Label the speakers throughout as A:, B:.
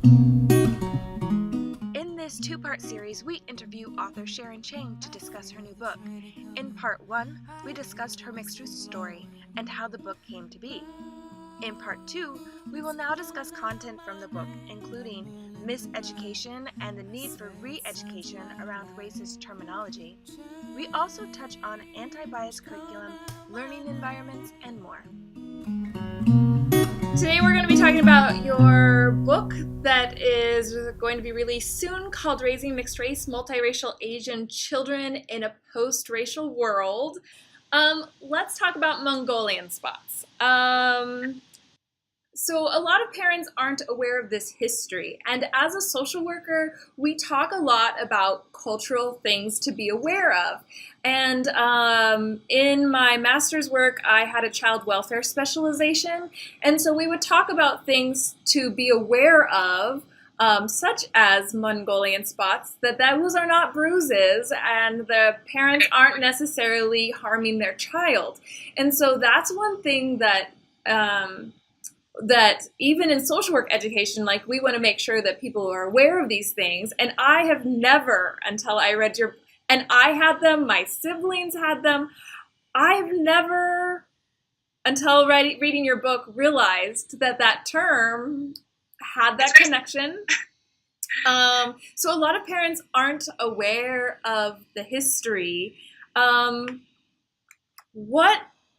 A: In this two-part series, we interview author Sharon Chang to discuss her new book. In part 1, we discussed her mixed-race story and how the book came to be. In part 2, we will now discuss content from the book, including miseducation and the need for re-education around racist terminology. We also touch on anti-bias curriculum, learning environments, and more. Today we're going to be talking about your book that is going to be released soon called Raising Mixed Race, Multiracial Asian Children in a Post-Racial World. Let's talk about Mongolian spots. So a lot of parents aren't aware of this history, and as a social worker, we talk a lot about cultural things to be aware of. And in my master's work, I had a child welfare specialization, and so we would talk about things to be aware of, such as Mongolian spots, that those are not bruises, and the parents aren't necessarily harming their child. And so that's one thing that even in social work education, like, we want to make sure that people are aware of these things. And I have never, until I read and I had them, my siblings had them, I've never, until reading your book, realized that term had that connection. So a lot of parents aren't aware of the history.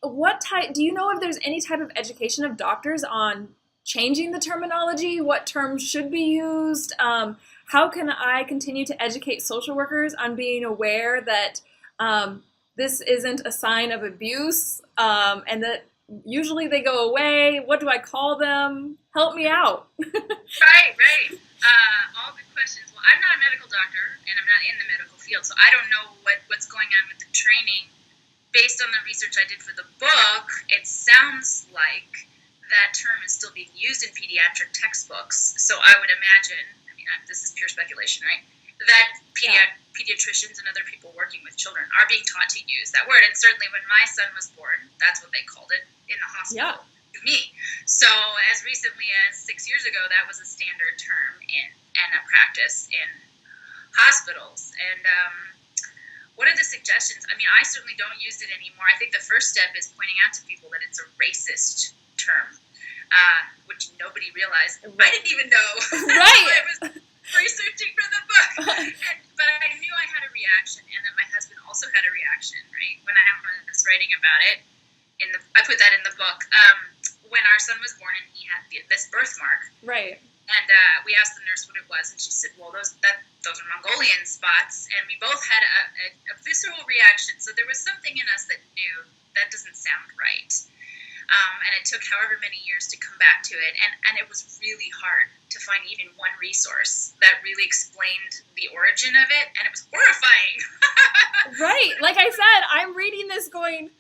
A: What type, do you know if there's any type of education of doctors on changing the terminology? What terms should be used? How can I continue to educate social workers on being aware that this isn't a sign of abuse, and that usually they go away? What do I call them? Help me out.
B: Right. All good questions. Well, I'm not a medical doctor, and I'm not in the medical field, so I don't know what's going on with the training. Based on the research I did for the book, it sounds like that term is still being used in pediatric textbooks. So I would imagine, this is pure speculation, right, that pediatricians and other people working with children are being taught to use that word. And certainly when my son was born, that's what they called it in the hospital to me. So as recently as 6 years ago, that was a standard term and a practice in hospitals. And what are the suggestions? I certainly don't use it anymore. I think the first step is pointing out to people that it's a racist term, which nobody realized. I didn't even know.
A: Right.
B: I was researching for the book. But I knew I had a reaction, and then my husband also had a reaction, right? When I was writing about it, I put that in the book. When our son was born and he had this birthmark.
A: Right.
B: And we asked the nurse what it was, and she said, well, those are Mongolian spots. And we both had a visceral reaction. So there was something in us that knew that doesn't sound right. And it took however many years to come back to it. And it was really hard to find even one resource that really explained the origin of it. And it was horrifying.
A: Right. Like I said, I'm reading this going,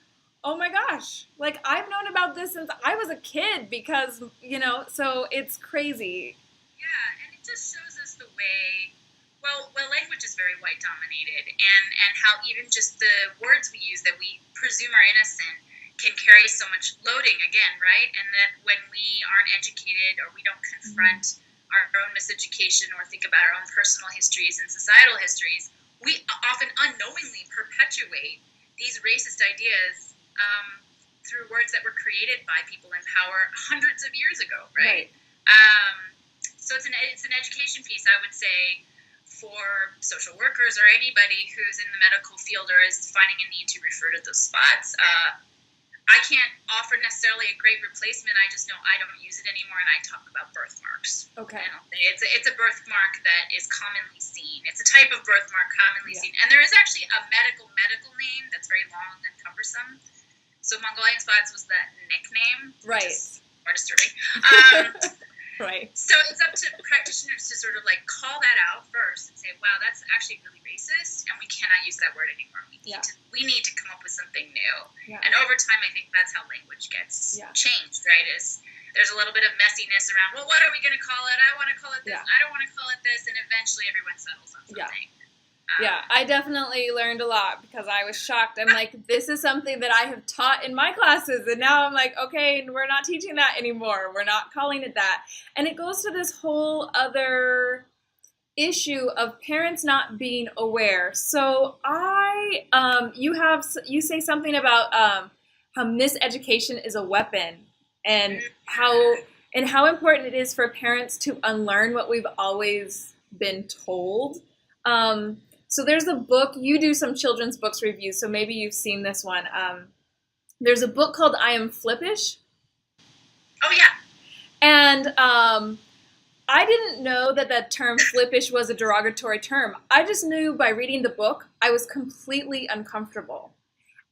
A: oh my gosh, like, I've known about this since I was a kid, because, so it's crazy.
B: Yeah, and it just shows us the way, well, language is very white dominated, and how even just the words we use that we presume are innocent can carry so much loading again, right? And that when we aren't educated, or we don't confront our own miseducation or think about our own personal histories and societal histories, we often unknowingly perpetuate these racist ideas through words that were created by people in power hundreds of years ago, right? So it's an education piece, I would say, for social workers or anybody who's in the medical field or is finding a need to refer to those spots. I can't offer necessarily a great replacement. I just know I don't use it anymore, and I talk about birthmarks.
A: Okay.
B: It's a birthmark that is commonly seen. It's a type of birthmark commonly seen. And there is actually a medical name that's very long and cumbersome. So Mongolian spots was that nickname.
A: Right.
B: Which is more disturbing.
A: Right.
B: So it's up to practitioners to sort of call that out first and say, wow, that's actually really racist, and we cannot use that word anymore. We need to come up with something new.
A: Yeah.
B: And over time, I think that's how language gets changed, right? There's a little bit of messiness around, well, what are we going to call it? I want to call it this. I don't want to call it this. And eventually everyone settles on something.
A: Yeah, I definitely learned a lot because I was shocked. I'm like, this is something that I have taught in my classes. And now I'm like, okay, we're not teaching that anymore. We're not calling it that. And it goes to this whole other issue of parents not being aware. So you say something about how miseducation is a weapon and how important it is for parents to unlearn what we've always been told. So there's a book, you do some children's books reviews, so maybe you've seen this one. There's a book called I Am Flippish.
B: Oh, yeah.
A: And I didn't know that that term flippish was a derogatory term. I just knew by reading the book, I was completely uncomfortable.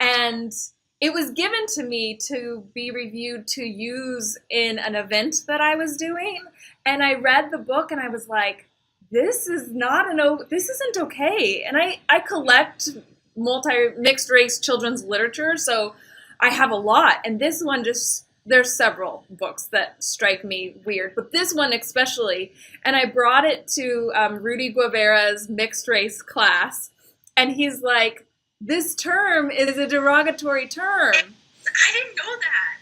A: And it was given to me to be reviewed to use in an event that I was doing. And I read the book and I was like, this isn't okay. And I collect mixed race children's literature, so I have a lot. And this one there's several books that strike me weird, but this one especially. And I brought it to Rudy Guevara's mixed race class, and he's like, this term is a derogatory term.
B: I didn't know that.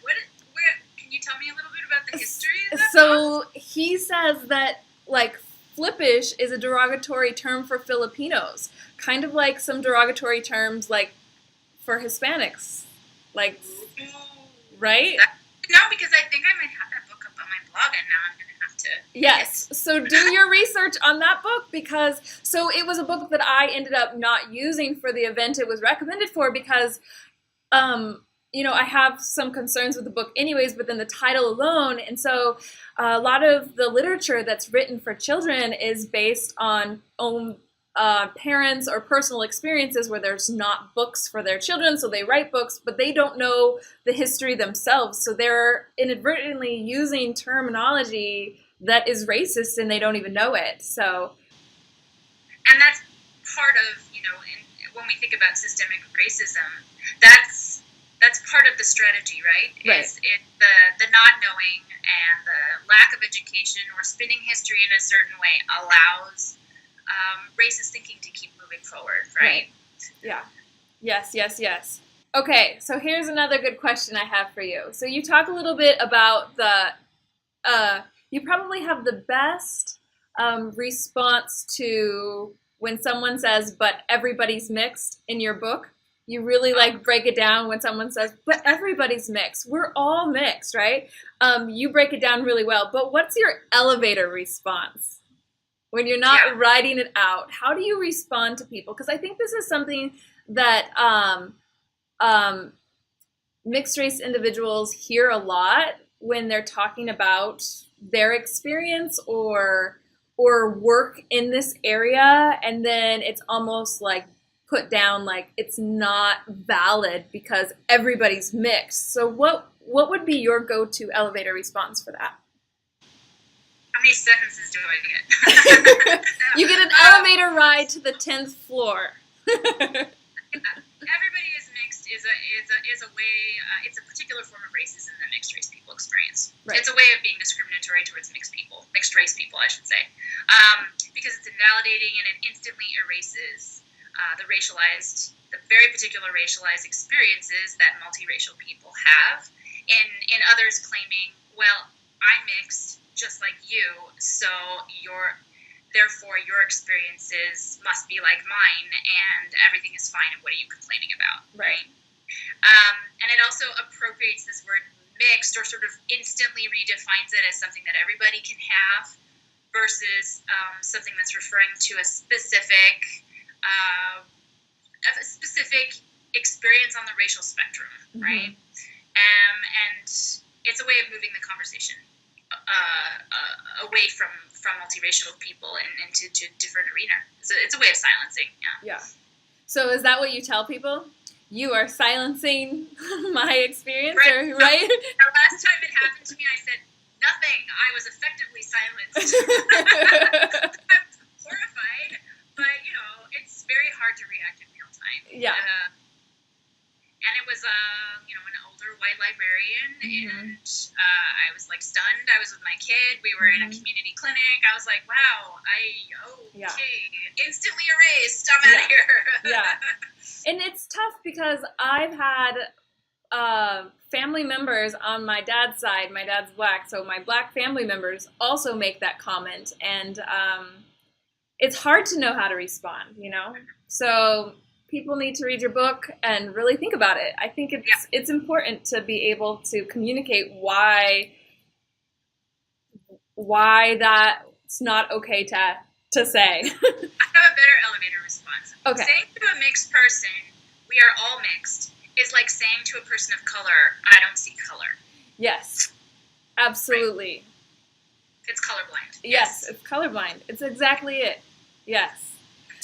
B: Can you tell me a little bit about the history of that?
A: So he says that, like, flippish is a derogatory term for Filipinos, kind of like some derogatory terms like for Hispanics, like, right?
B: No, because I think I might have that book up on my blog, and now I'm going to have to.
A: Yes. So do your research on that book, because it was a book that I ended up not using for the event it was recommended for because, I have some concerns with the book anyways, but then the title alone. And so a lot of the literature that's written for children is based on parents or personal experiences where there's not books for their children, so they write books, but they don't know the history themselves, so they're inadvertently using terminology that is racist and they don't even know it. So,
B: and that's part of, when we think about systemic racism, that's part of the strategy, right?
A: Right.
B: It's the not knowing and the lack of education or spinning history in a certain way allows racist thinking to keep moving forward, right?
A: Yeah. Yes. Okay, so here's another good question I have for you. So you talk a little bit about you probably have the best response to when someone says, but everybody's mixed in your book. You really break it down when someone says, but everybody's mixed. We're all mixed, right? You break it down really well, but what's your elevator response? When you're not writing it out, how do you respond to people? Because I think this is something that mixed race individuals hear a lot when they're talking about their experience or work in this area, and then it's almost like put down like it's not valid because everybody's mixed. So what would be your go-to elevator response for that?
B: How many sentences do I get?
A: You get an elevator ride to the 10th floor.
B: Everybody is mixed is a way. It's a particular form of racism that mixed race people experience. Right. It's a way of being discriminatory towards mixed race people, I should say, because it's invalidating and it instantly erases the very particular racialized experierized that multiracial people have, in others claiming, well, I'm mixed just like you, so therefore your experiences must be like mine, and everything is fine, and what are you complaining about, right? And it also appropriates this word mixed, or sort of instantly redefines it as something that everybody can have, versus something that's referring to a specific experience on the racial spectrum, right? And it's a way of moving the conversation away from multiracial people and into different arena. So it's a way of silencing. Yeah.
A: So is that what you tell people? You are silencing my experience,
B: right?
A: Right?
B: The last time it happened to me, I said nothing. I was effectively silenced. I'm horrified, but it's very hard to react in real time.
A: Yeah.
B: And it was, an older white librarian, and I was stunned. I was with my kid. We were in a community clinic, I was like, wow,
A: Yeah.
B: instantly erased. I'm out of here.
A: Yeah. And it's tough because I've had family members on my dad's side. My dad's black, so my black family members also make that comment, and it's hard to know how to respond, you know? So people need to read your book and really think about it. I think it's important to be able to communicate why that's not okay to say.
B: I have a better elevator response.
A: Okay.
B: Saying to a mixed person, we are all mixed, is like saying to a person of color, I don't see color.
A: Yes, absolutely.
B: Right. It's colorblind.
A: Yes, it's colorblind. It's exactly it. Yes.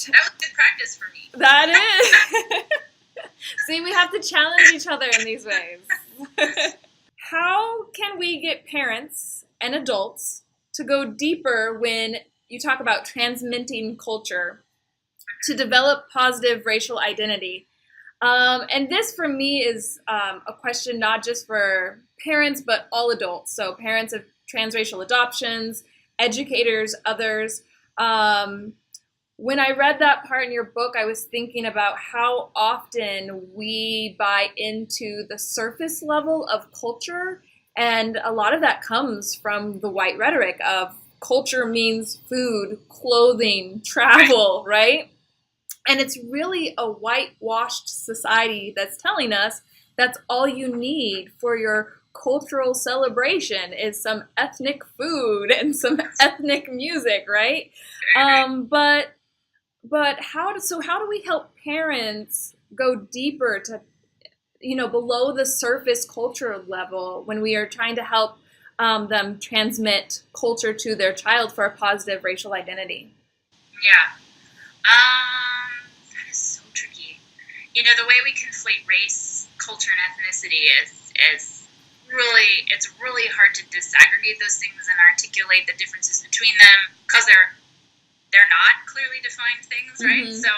B: That was good practice for me.
A: That is. See, we have to challenge each other in these ways. How can we get parents and adults to go deeper when you talk about transmitting culture to develop positive racial identity? And this, for me, is a question not just for parents, but all adults. So parents of transracial adoptions, educators, others. When I read that part in your book, I was thinking about how often we buy into the surface level of culture. And a lot of that comes from the white rhetoric of culture means food, clothing, travel, right? And it's really a whitewashed society that's telling us that's all you need for your cultural celebration is some ethnic food and some ethnic music, right? But how do we help parents go deeper to, below the surface culture level when we are trying to help them transmit culture to their child for a positive racial identity?
B: Yeah. That is so tricky. The way we conflate race, culture, and ethnicity is it's really hard to disaggregate those things and articulate the differences between them because they're not clearly defined things, right?
A: Mm-hmm.
B: So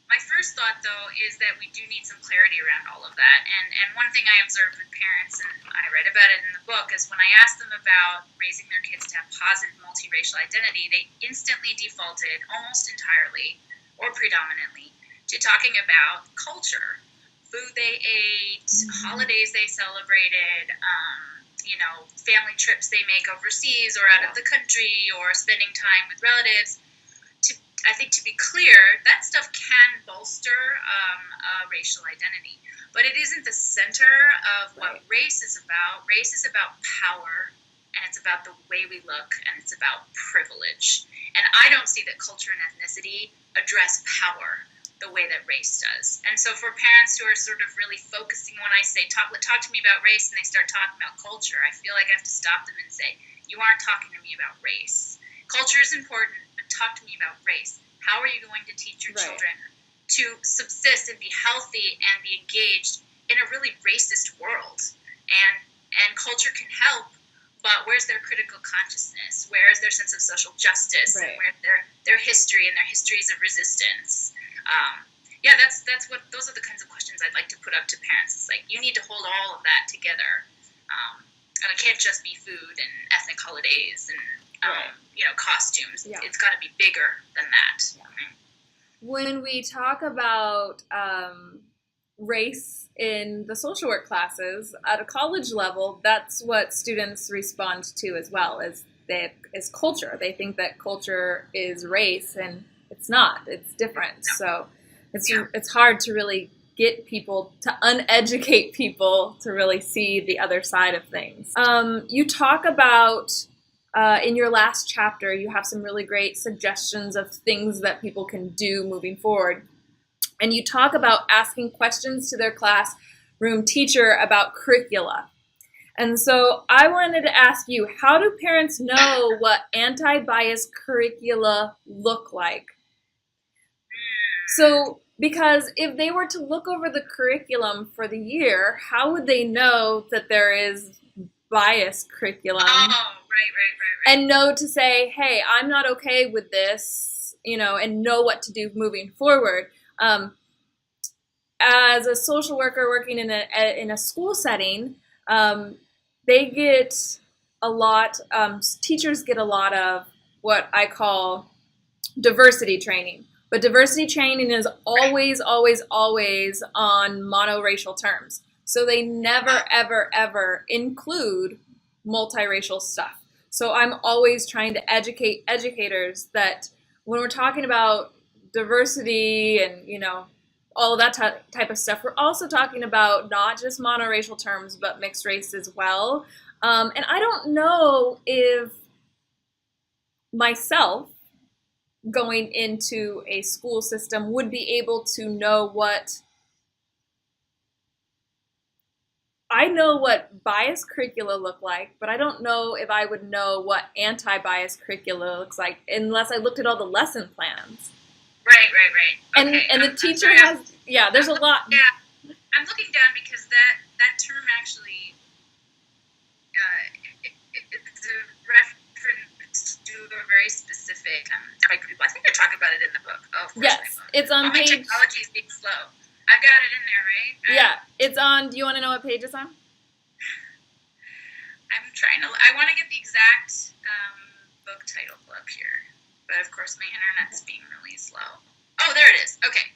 B: my first thought, though, is that we do need some clarity around all of that. And one thing I observed with parents, and I read about it in the book, is when I asked them about raising their kids to have positive multiracial identity, they instantly defaulted almost entirely or predominantly to talking about culture, food they ate, holidays they celebrated, family trips they make overseas or out of the country, or spending time with relatives. I think to be clear, that stuff can bolster a racial identity, but it isn't the center of what race is about. Race is about power, and it's about the way we look, and it's about privilege. And I don't see that culture and ethnicity address power the way that race does. And so for parents who are sort of really focusing, when I say talk to me about race, and they start talking about culture, I feel like I have to stop them and say, you aren't talking to me about race. Culture is important, but talk to me about race. How are you going to teach your children to subsist and be healthy and be engaged in a really racist world? And culture can help, but where's their critical consciousness? Where is their sense of social justice? And where's their history and their histories of resistance? Those are the kinds of questions I'd like to put up to parents. It's like, you need to hold all of that together. And it can't just be food and ethnic holidays and costumes. Yeah. It's got to be bigger than that. Yeah.
A: When we talk about race in the social work classes at a college level, that's what students respond to as well, is culture. They think that culture is race, and it's not. It's different. No. So it's hard to really get people, to uneducate people to really see the other side of things. You talk about, in your last chapter, you have some really great suggestions of things that people can do moving forward. And you talk about asking questions to their classroom teacher about curricula. And so I wanted to ask you, how do parents know what anti-bias curricula look like? So, because if they were to look over the curriculum for the year, how would they know that there is bias curriculum?
B: Oh, right.
A: And know to say, hey, I'm not okay with this, and know what to do moving forward. As a social worker working in a school setting, they get a lot, teachers get a lot of what I call diversity training. But diversity training is always, always, always on monoracial terms. So they never, ever, ever include multiracial stuff. So I'm always trying to educate educators that when we're talking about diversity and, all of that type of stuff, we're also talking about not just monoracial terms, but mixed race as well. And I don't know if myself going into a school system would be able to know what I know what biased curricula look like, but I don't know if I would know what anti-biased curricula looks like unless I looked at all the lesson plans.
B: Right. Okay.
A: And the teacher has, there's a lot.
B: Yeah, I'm looking down because that term actually it's a reference to a very specific group. I think I talk about it in the book. Oh, of course.
A: Yes, it's on page.
B: Technology is being slow. I've got it in there, right?
A: Yeah, it's on. Do you want to know what page it's on?
B: I'm trying to. I want to get the exact book title up here, but of course my internet's being really slow. Oh, there it is. Okay,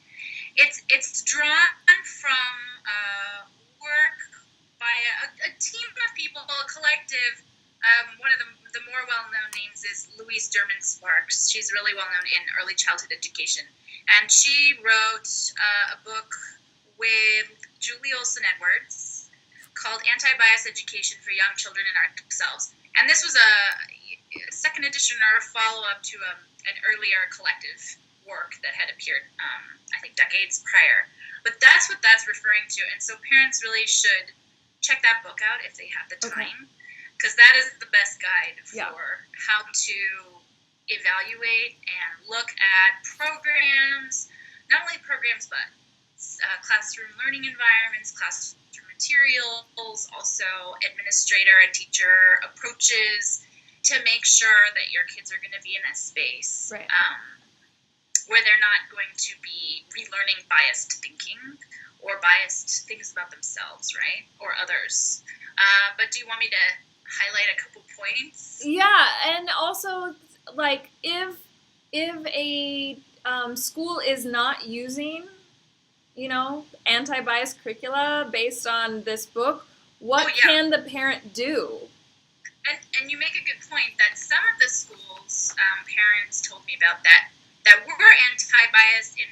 B: it's drawn from work by a team of people, a collective. One of the more well-known names is Louise Derman Sparks. She's really well-known in early childhood education. And she wrote a book with Julie Olson Edwards called Anti-Bias Education for Young Children and Ourselves. And this was a second edition or a follow-up to an earlier collective work that had appeared, I think, decades prior. But that's what that's referring to. And so parents really should check that book out if they have the time, because that is the best guide for how to evaluate and look at programs, not only programs, but classroom learning environments, classroom materials, also administrator and teacher approaches to make sure that your kids are going to be in a space where they're not going to be relearning biased thinking or biased things about themselves, right, or others. But do you want me to highlight a couple points?
A: Yeah, and also, like, if a school is not using, anti-bias curricula based on this book, what can the parent do?
B: And you make a good point that some of the schools, parents told me about that were anti-bias in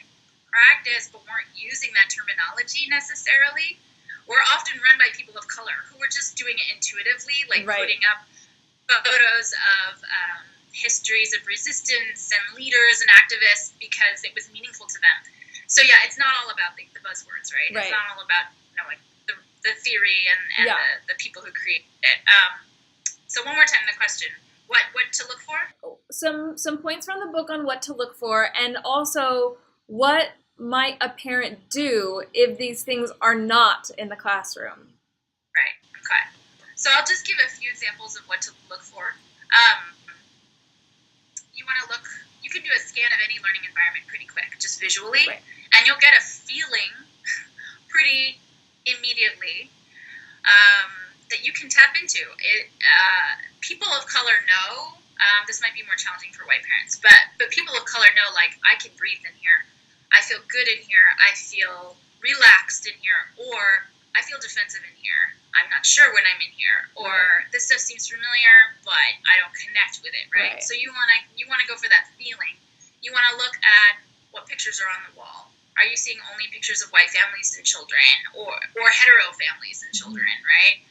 B: practice but weren't using that terminology necessarily, were often run by people of color who were just doing it intuitively, like putting up photos of histories of resistance and leaders and activists because it was meaningful to them. So it's not all about the buzzwords, right? It's not all about the theory and the people who create it. So one more time, the question: what to look for?
A: Some points from the book on what to look for, and also what might a parent do if these things are not in the classroom.
B: Right. Okay. So I'll just give a few examples of what to look for. You can do a scan of any learning environment pretty quick, just visually, and you'll get a feeling pretty immediately that you can tap into. People of color know, this might be more challenging for white parents, but people of color know, like, I can breathe in here, I feel good in here, I feel relaxed in here, or I feel defensive in here, I'm not sure when I'm in here, or this stuff seems familiar, but I don't connect with it, right? So you wanna go for that feeling. You wanna look at what pictures are on the wall. Are you seeing only pictures of white families and children, or hetero families and children, right?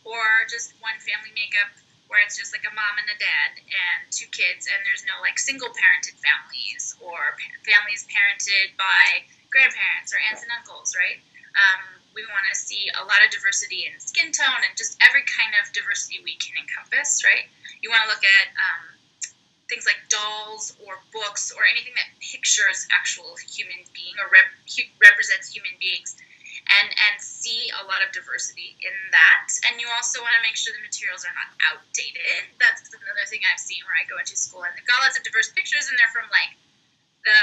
B: Or just one family makeup where it's just like a mom and a dad and two kids, and there's no like single parented families or families parented by grandparents or aunts and uncles, right? We want to see a lot of diversity in skin tone and just every kind of diversity we can encompass, right? You want to look at things like dolls or books or anything that pictures actual human being or represents human beings, and see a lot of diversity in that. And you also want to make sure the materials are not outdated. That's another thing I've seen where I go into school and they've got lots of diverse pictures and they're from like the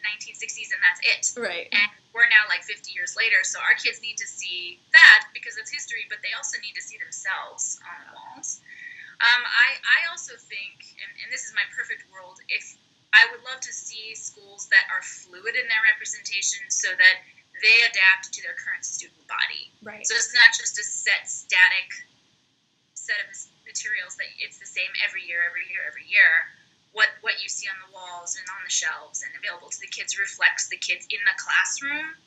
B: 1960s and that's it.
A: Right.
B: And we're now like 50 years later, so our kids need to see that because it's history, but they also need to see themselves on the walls. I also think, and this is my perfect world, if I would love to see schools that are fluid in their representation so that they adapt to their current student body.
A: Right.
B: So it's not just a static set of materials that it's the same every year. What you see on the walls and on the shelves and available to the kids reflects the kids in the classroom.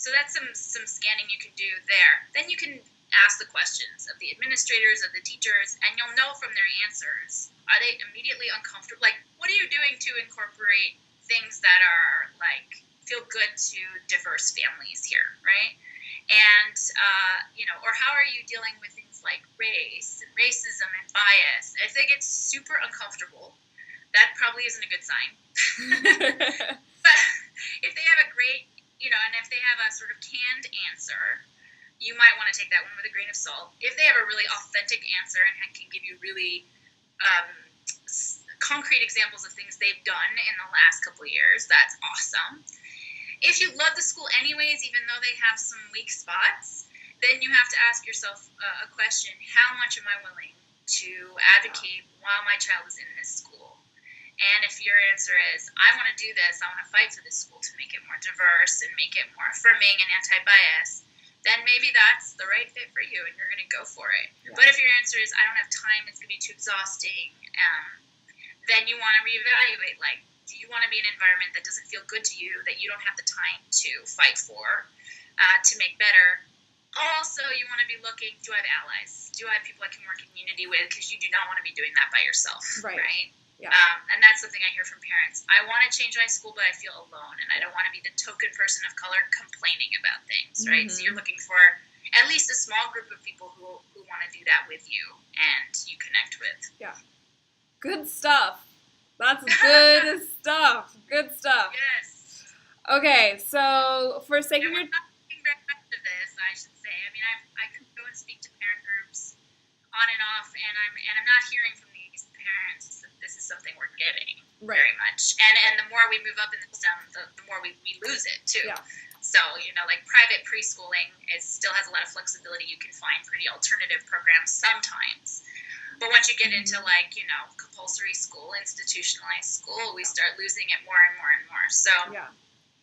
B: So that's some scanning you can do there. Then you can ask the questions of the administrators, of the teachers, and you'll know from their answers, are they immediately uncomfortable? Like, what are you doing to incorporate things that are, like, feel good to diverse families here, right? And, or how are you dealing with things like race and racism and bias? If they get super uncomfortable, that probably isn't a good sign. But if they have a great, and if they have a sort of canned answer, you might want to take that one with a grain of salt. If they have a really authentic answer and can give you really concrete examples of things they've done in the last couple of years, that's awesome. If you love the school anyways, even though they have some weak spots, then you have to ask yourself a question: how much am I willing to advocate while my child is in this school? And if your answer is, I want to do this, I want to fight for this school to make it more diverse and make it more affirming and anti-bias, then maybe that's the right fit for you and you're going to go for it. Yeah. But if your answer is, I don't have time, it's going to be too exhausting, then you want to reevaluate, like, do you want to be in an environment that doesn't feel good to you, that you don't have the time to fight for, to make better? Also, you want to be looking, do I have allies? Do I have people I can work in unity with? Because you do not want to be doing that by yourself, right?
A: Yeah.
B: And that's something I hear from parents. I want to change my school, but I feel alone, and I don't want to be the token person of color complaining about things, right? So you're looking for at least a small group of people who want to do that with you and you connect with.
A: Yeah. Good stuff. That's good stuff. Good stuff.
B: Yes.
A: Okay, so for sake of your...
B: We're not doing very much of this, I should say. I mean, I could go and speak to parent groups on and off, and I'm not hearing from these parents that this is something we're getting very much. And the more we move up in the system, the more we lose it, too. Yeah. So, like private preschooling, it still has a lot of flexibility. You can find pretty alternative programs sometimes. But once you get into, like, compulsory school, institutionalized school, we start losing it more and more and more. So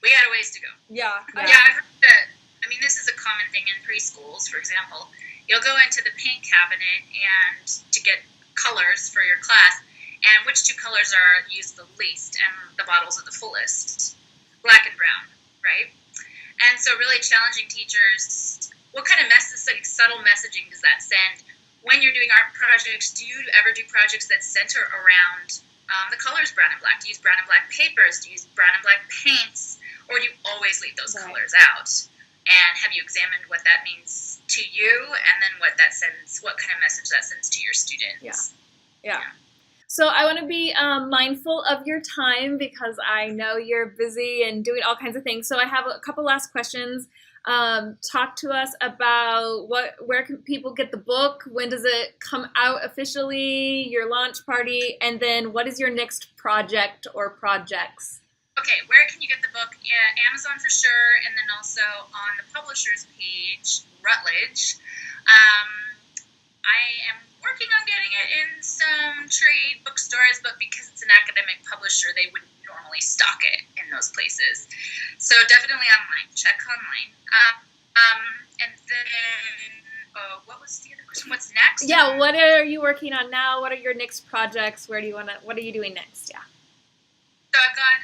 B: we got a ways to go.
A: Yeah.
B: I've heard that, this is a common thing in preschools, for example. You'll go into the paint cabinet and to get colors for your class, and which two colors are used the least and the bottles are the fullest? Black and brown, right? And so really challenging teachers, what kind of subtle messaging does that send? When you're doing art projects, do you ever do projects that center around the colors brown and black? Do you use brown and black papers? Do you use brown and black paints? Or do you always leave those colors out? And have you examined what that means to you and then what kind of message that sends to your students?
A: Yeah. So I want to be mindful of your time because I know you're busy and doing all kinds of things. So I have a couple last questions. Talk to us about where can people get the book? When does it come out officially? Your launch party, and then what is your next project or projects?
B: Okay, where can you get the book? Amazon for sure, and then also on the publisher's page, Routledge. I am working on getting it in some trade bookstores, but because it's an academic publisher, they wouldn't normally stock it in those places. So definitely online. Check online. And then, what was the other question? What's next?
A: Yeah, what are you working on now? What are your next projects? What are you doing next? Yeah.
B: So I've got,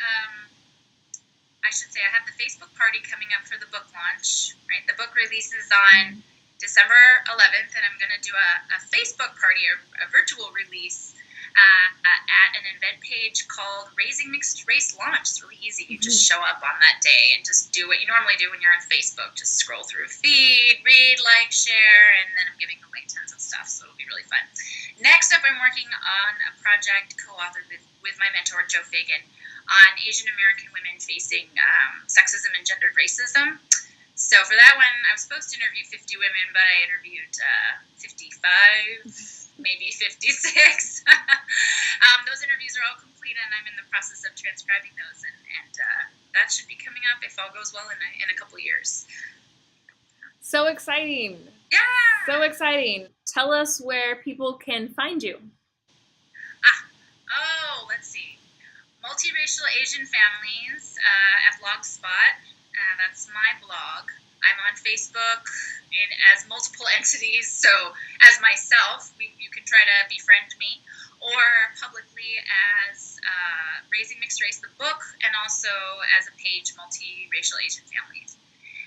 B: I have the Facebook party coming up for the book launch, right? The book releases on December 11th, and I'm going to do a Facebook party, a virtual release at an event page called Raising Mixed Race Launch. It's really easy. You just show up on that day and just do what you normally do when you're on Facebook. Just scroll through a feed, read, like, share, and then I'm giving away tons of stuff, so it'll be really fun. Next up, I'm working on a project co-authored with my mentor, Joe Fagan, on Asian American women facing sexism and gendered racism. So for that one, I was supposed to interview 50 women, but I interviewed 55, maybe 56. Those interviews are all complete, and I'm in the process of transcribing those, and that should be coming up if all goes well in a couple years.
A: So exciting.
B: Yeah!
A: So exciting. Tell us where people can find you.
B: Let's see. Multiracial Asian Families at Blogspot. That's my blog. I'm on Facebook as multiple entities, so as myself, you can try to befriend me, or publicly as Raising Mixed Race, the book, and also as a page, Multiracial Asian Families.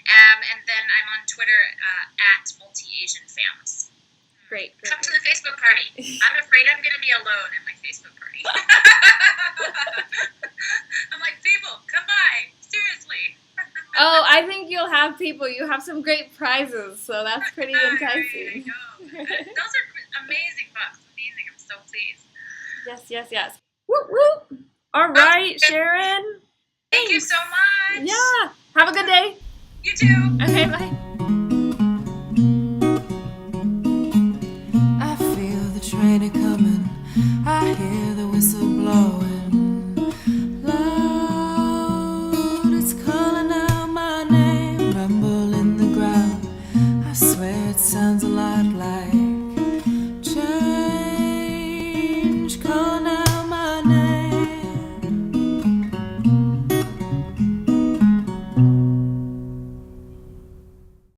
B: And then I'm on Twitter at Multi-Asian Families.
A: Great.
B: Come to the Facebook party. I'm afraid I'm going to be alone at my Facebook party. I'm like, people, come by. Seriously.
A: Oh, I think you'll have people. You have some great prizes, so that's pretty enticing.
B: I know. Those are amazing books. Amazing. I'm so pleased.
A: Yes. Whoop, whoop. All right, Sharon.
B: Thank you so much.
A: Yeah. Have a good day.
B: You too.
A: Okay, bye.
C: I feel the train coming. I hear the whistle blowing.